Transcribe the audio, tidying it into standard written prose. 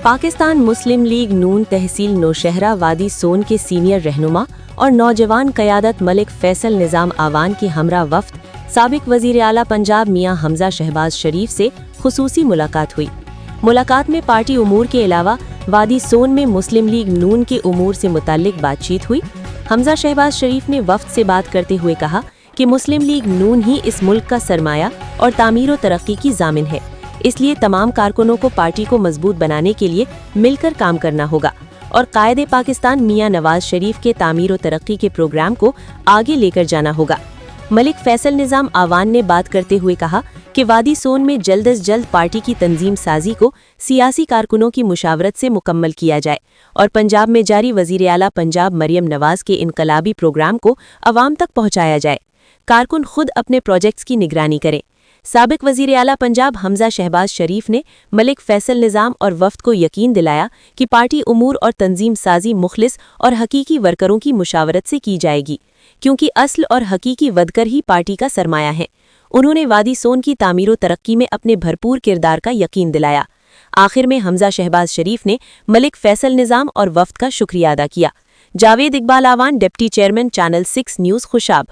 पाकिस्तान मुस्लिम league नून तहसील नौशहरा वादी सोन के senior रहनुमा और नौजवान क़यादत मलिक फैसल निज़ाम आवान की हमरा वफ़द साबिक वज़ीर आला पंजाब मियां हमजा शहबाज शरीफ से खुसूसी मुलाकात हुई। मुलाकात में पार्टी उमूर के अलावा वादी सोन में मुस्लिम लीग नून के उमूर से मुताल्लिक बातचीत हुई। हमजा शहबाज शरीफ ने वफ़द से बात करते हुए कहा कि मुस्लिम लीग नून ही इस मुल्क का सरमाया और तामीर व तरक्की की ज़ामिन है, इसलिए तमाम कारकुनों को पार्टी को मजबूत बनाने के लिए मिलकर काम करना होगा और कायदे पाकिस्तान मियां नवाज शरीफ के तामीर व तरक्की के प्रोग्राम को आगे लेकर जाना होगा। मलिक फैसल निज़ाम आवान ने बात करते हुए कहा कि वादी सोन में जल्द अज जल्द पार्टी की तंजीम साजी को सियासी कारकुनों की मुशावरत से मुकम्मल किया जाए और पंजाब में जारी वज़ीर आला पंजाब मरियम नवाज के इनकलाबी प्रोग्राम को अवाम तक पहुँचाया जाए। कारकुन खुद अपने प्रोजेक्ट्स की निगरानी करें। साबिक वज़ीर आला पंजाब हमजा शहबाज शरीफ ने मलिक फैसल निज़ाम और वफ़द को यकीन दिलाया कि पार्टी उमूर और तंजीम साजी मुखलिस और हकीकी वर्करों की मुशावरत से की जाएगी, क्योंकि असल और हकीकी वदकर ही पार्टी का सरमाया है। उन्होंने वादी सोन की तामीर व तरक्की में अपने भरपूर किरदार का यकीन दिलाया। आखिर में हमजा शहबाज शरीफ ने मलिक फैसल निज़ाम और वफ़द का शुक्रिया अदा किया। Javed Iqbal Awan, deputy chairman, channel 6 news, Khushab.